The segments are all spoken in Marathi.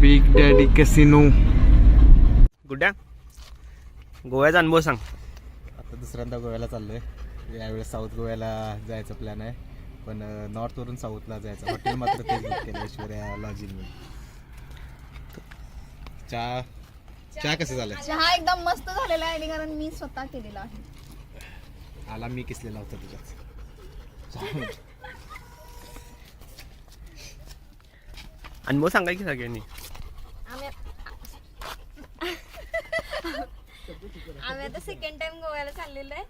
Big daddy casino. गुड्या, गोव्याचा अनुभव सांग. आता दुसऱ्यांदा गोव्याला चाललोय. यावेळेस साऊथ गोव्याला जायचा प्लॅन आहे, पण नॉर्थवरून साऊथला जायचं. हॉटेल मात्र तेच बुक केलं, ऐश्वर्या लॉजिंग. चहा कसं झालं? चहा एकदम मस्त झालेला आहे, कारण मी स्वतः केलेला आहे. आला मी किसलेला होता तुझ्याच. अनुभव सांगा की सगळ्यांनी. आम्ही आता सेकंड टाइम गोव्याला चाललेलो आहे.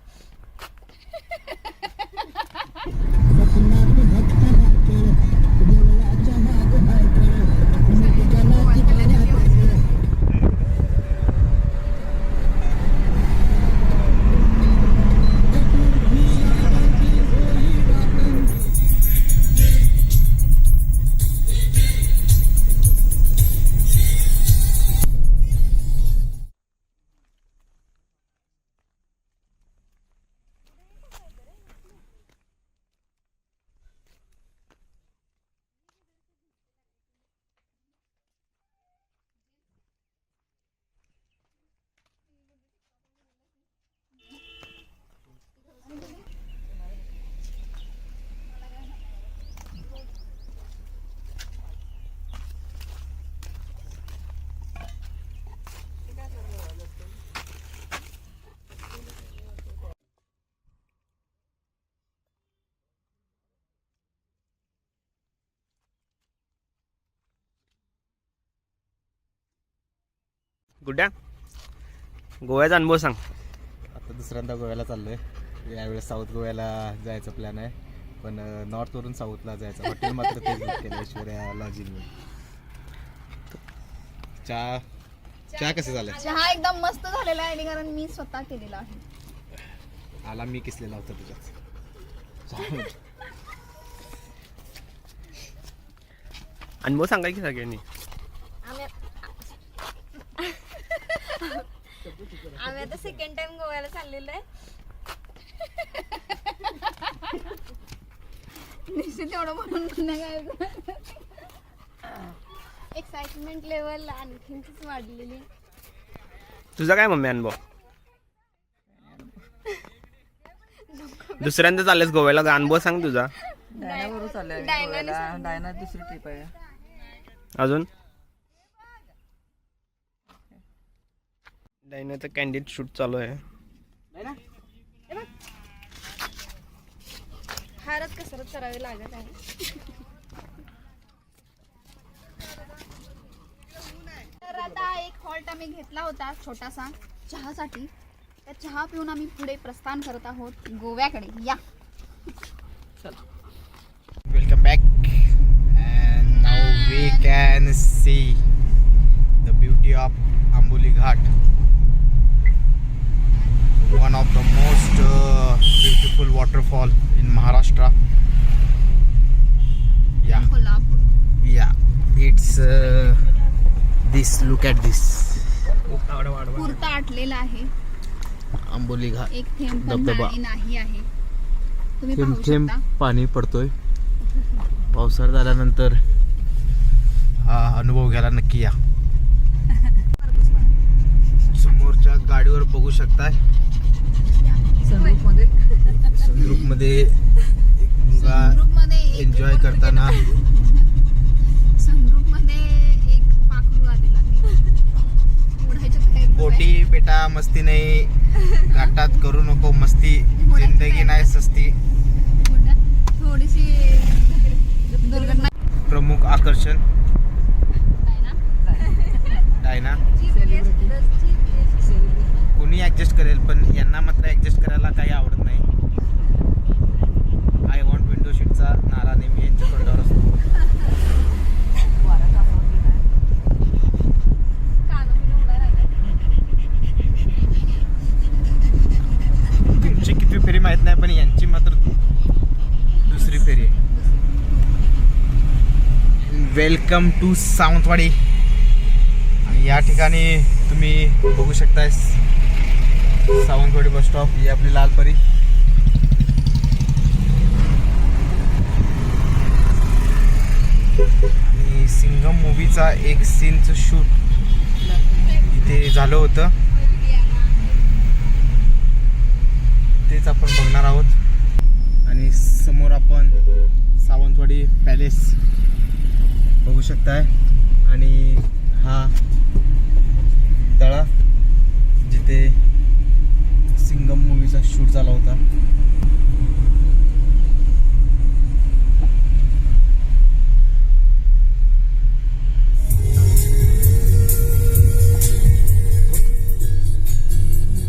गुड्या, गोव्याचा अनुभव सांग. आता दुसऱ्यांदा गोव्याला चाललोय. यावेळेस साऊथ गोव्याला जायचा प्लॅन आहे, पण नॉर्थवरून साऊथला जायचं. हॉटेल मात्र तेच बुक केलं, ऐश्वर्या लॉजिंग. चहा कसं झालं? चहा एकदम मस्त झालेला आहे, कारण मी स्वतः केलेला आहे. आला मी किसलेला होता तुझ्याच. अनुभव सांगा की सगळ्यांनी. आम्ही आता सेकंड टाइम गोव्याला चाललेलो आहे. निश्चित एवढं म्हणून नाही काय. एक्साइटमेंट लेवल आणखीनच वाढलेली. तुझा काय मम्मी अनुभव? दुसऱ्यांदा चाललेस गोव्याला, अनुभव सांग तुझा. डायनाबरोबर चाललंय आम्ही गोव्याला. डायना दुसरी ट्रिप आहे. अजून डायनाचं कॅन्डिड शूट चालू आहे. फारच कसरत करावी लागत आहे. तर आता एक हॉल्ट आम्ही घेतला होता छोटासा चहासाठी. त्या चहा पिऊन आम्ही पुढे प्रस्थान करत आहोत गोव्याकडे. या Welcome back, and now we can see the beauty of Amboli Ghat, one of the most beautiful waterfall in Maharashtra. Kolhapur. It's this. Look at this. पुरता आटलेला आहे. Amboli Ghat. एक थेंब पण धबधबा. पाणी नाही आहे. तुम्ही थेंब पाहू थेंब शकता. पाणी पडतोय. पावसाळा झाल्यानंतर हा अनुभव घ्यायला नक्की या. समोरच्या गाडीवर बघू शकताय, सनरूफ मध्ये सनरूफ मध्ये एक मुलगा सनरूफ मध्ये एक एन्जॉय करताना. सनरूफ मध्ये एक पाखरू आलेला आहे. उडायचा प्रयत्न बोटी बेटा मस्ती नाही, घाटात करू नको मस्ती, जिंदगी नाही सस्ती. आहे. थोडीशी दुर्घटना प्रमुख आकर्षण आहे ना. डायना. कोणी ऍडजस्ट करेल, पण यांना मात्र ऍडजस्ट करायला काही आवडत नाही. आय वॉन्ट विंडो सीटचा नारा नेहमी यांच्या तोंडावर असतो. वारा तापवलेला आहे. तुमची किती फेरी माहित नाही, पण यांची मात्र दुसरी फेरी आहे. Welcome to Sawantwadi. आणि या ठिकाणी तुम्ही बघू शकताय सावंतवाडी बस स्टॉप. ही आपली लालपरी. आणि आणि सिंघम मूवीचा एक सीनचं शूट इथे झालं होतं, तेच आपण बघणार आहोत. आणि समोर आपण सावंतवाडी पॅलेस बघू शकताय आणि हा तळा जिथे सिंघम मूवीचा शूट झाला होता.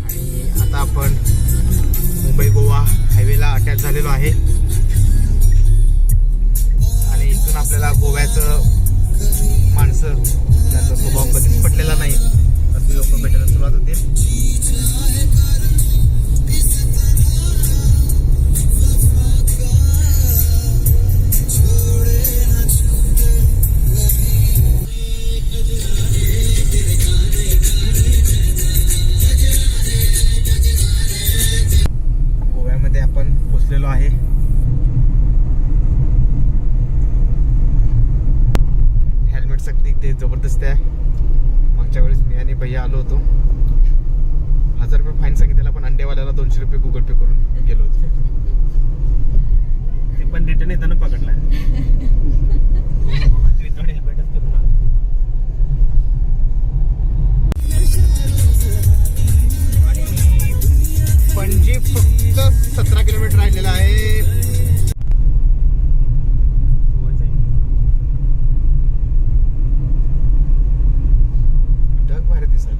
आणि आता आपण मुंबई गोवा हायवेला अटॅच झालेलो आहे आणि इथून आपल्याला गोव्याचं माणसं त्याचा स्वभाव कधीच पटलेला नाही तर ती लोक भेटायला सुरुवात होतील. गोव्यामध्ये आपण पोचलेलो आहे. हेल्मेट सक्ती ते जबरदस्त आहे. मागच्या वेळेस मी आणि भैया आलो होतो, 1000 रुपये फाईन सांगितलेला पण अंडेवाल्याला 200 रुपये गुगल पे करून गेलो होतो. ते पण रिटर्न येताना पकडला. पणजी फक्त 17 किलोमीटर राहिलेला आहे. ढग भारी दिसायला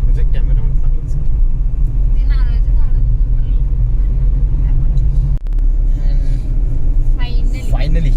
म्हणजे कॅमेरामध्ये चांगलं दिसत. ते नारळाच्या झाडाचं फायनली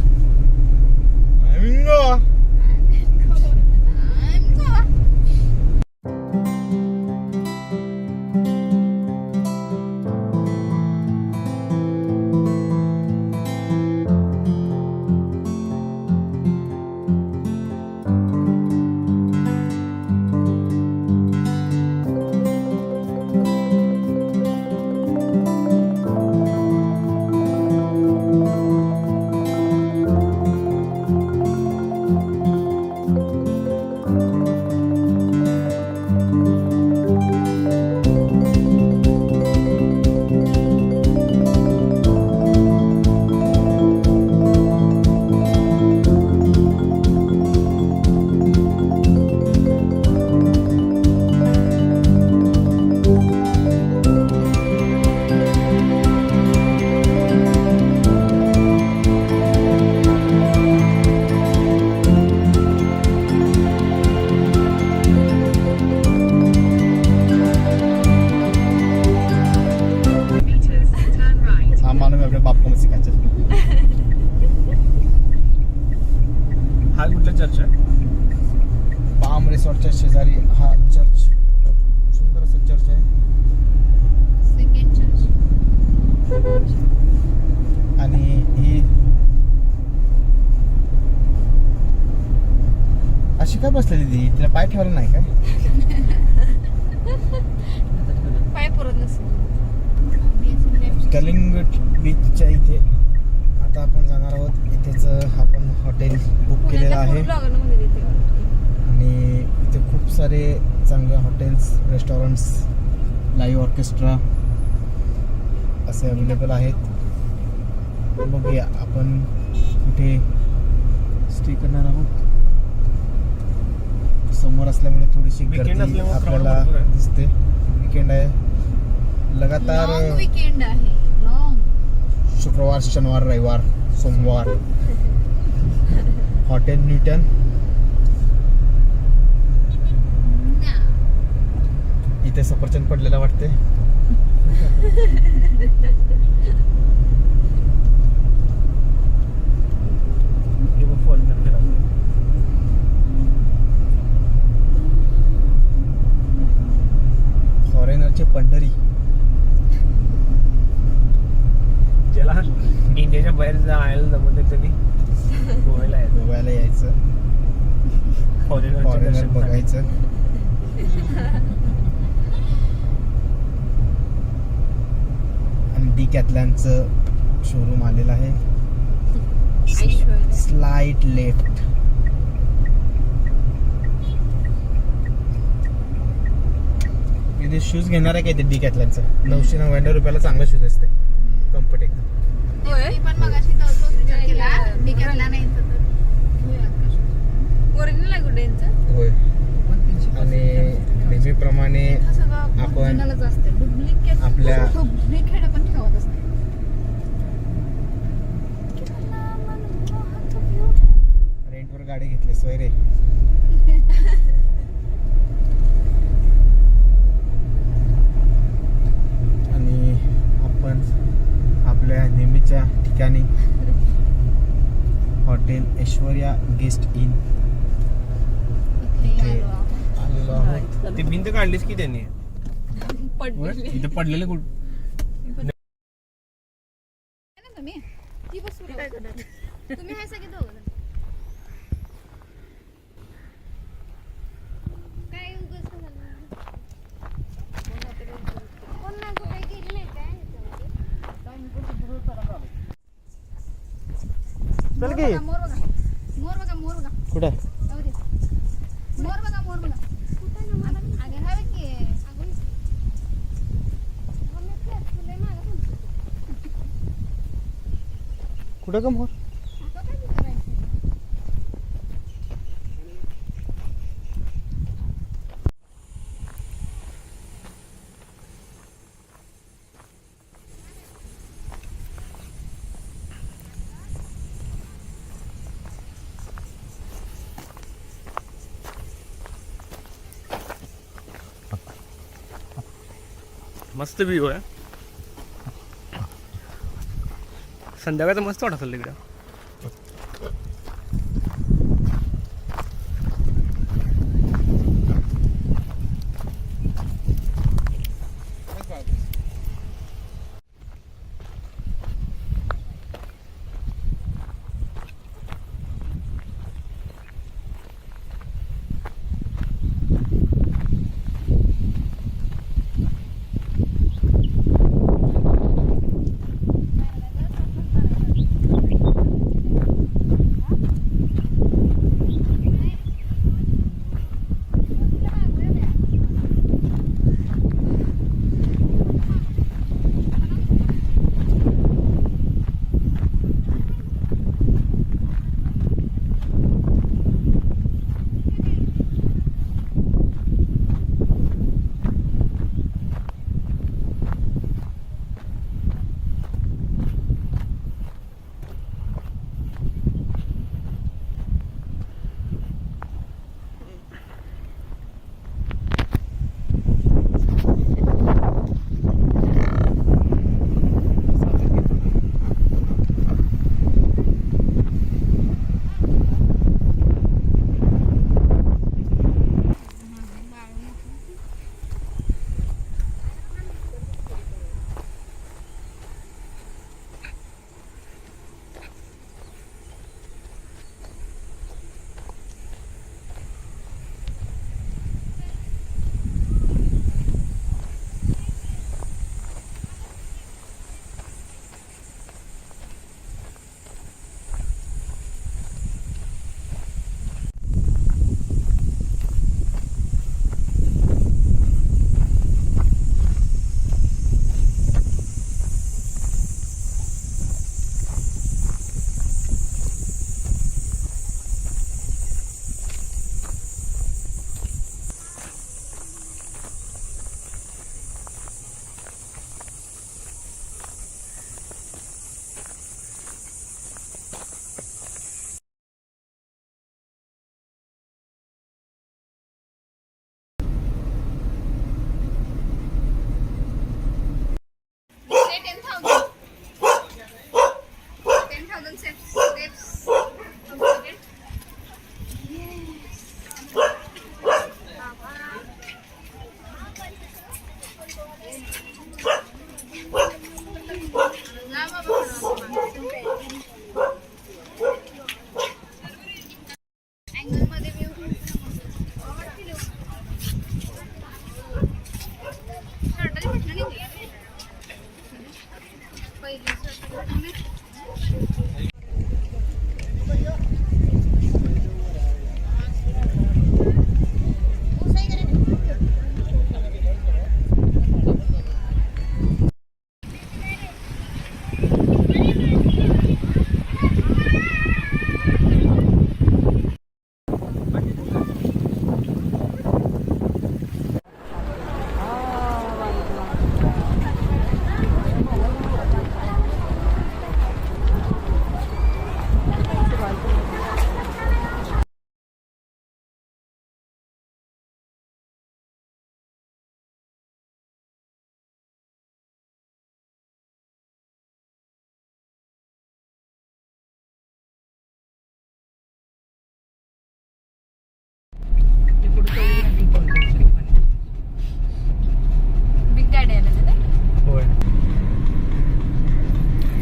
मालूम है अपने बाप को मत सिखा. चल हा कुठला चर्च आहे? पाम रिसॉर्टच्या शेजारी हा चर्च, सुंदर असं चर्च आहे. Second church. आणि ही अशी काय बसलेली ती, तिला पाय ठेवायला नाही काय? पाय पुरत नसेल. कलिंगट बीचच्या इथे आता आपण जाणार आहोत. इथेच आपण हॉटेल बुक केलेलं आहे आणि इथे खूप सारे चांगले हॉटेल्स, रेस्टॉरंट्स, लाईव्ह ऑर्केस्ट्रा असे अवेलेबल आहेत. बघूया आपण कुठे स्टे करणार आहोत. समोर असल्यामुळे थोडीशी Weekend गर्दी असल्यामुळे crowd आपल्याला भरपूर आहे. दिसते. वीकेंड आहे लगातार. लॉंग वीकेंड आहे. लॉंग शुक्रवार, शनिवार, रविवार, सोमवार. Hotel Newton. इथे सफरचंद पडलेला वाटते. फॉरेनरचे पंढरी. ज्याला इंडियाच्या बाहेर जायला जमत नाही तरी गोव्याला यायचं, फॉरेनर बघायचं. आणि डिकॅथलॉनचं शोरूम आलेलं आहे. Slight left. शूज घेणार आहे काय ते डिकॅथलॉनचं 999 रुपयाला चांगला शूज असते कम्फर्ट एकदम. होय मी पण मगाशी तोच विचार केला डिकॅथलॉन नाही तर ओरिजिनल आहे कुठे यांचं? होय. आणि नेहमीप्रमाणे आपण ओरिजिनलच असते. डुप्लिकेट आपल्या डुप्लिकेट आपण ठेवतच नाही. रेंटवर गाडी घेतली सोय रे. आणि आपण आपल्या नेहमीच्या ठिकाणी हॉटेल ऐश्वर्या गेस्ट इन इथे आलो आपण. आलेलो आहोत. ती भिंत काढलीच की त्यांनी पडलेली. इथे पडलेले कुठं आहे ना तुम्ही ती बस तुम्ही आहे सगळे दोघं काय उगाच कोण नाही कुठे गेलेलं आहे काय चल की. मोर बघा मोर बघा कुठं जाऊ दे. मोर बघा अगं हवे की कुठं का मोर? आता काय करायचं मस्त व्ह्यू आहे. संध्याकाळचं मस्त वाटत असेल तिकडे.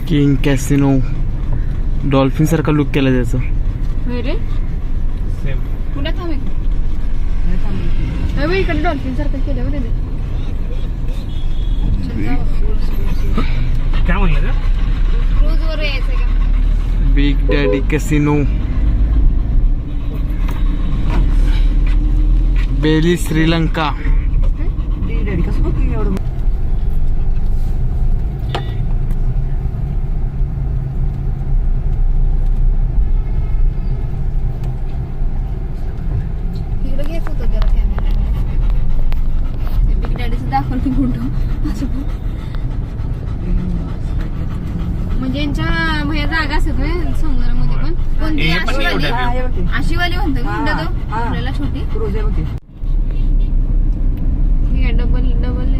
किंग कॅसिनो डॉल्फिन सारखा लुक केला त्याचा. होय रे सेम. पुन्हा थांबे अरे इकडे डॉल्फिन सारखं केलं होतं ते. काय म्हणलं का? क्रूज वर यायचं का? बिग डॅडी कॅसिनो बेली श्रीलंका. कसं बघ एवढं इकडे घेत होतं जरा कॅमेरा. बिग डॅडीचं दाखवलं फोटो असं. म्हणजे यांच्या भया जागा असतात होय समुद्रामध्ये पण. कोणती हे पण आशिवाली? एवढं. हा, हे बघ की. आशिवाली म्हणतो का हुंडा तो हा. आपल्याला छोटी. क्रूज आहे बघ की. हे डबल डबल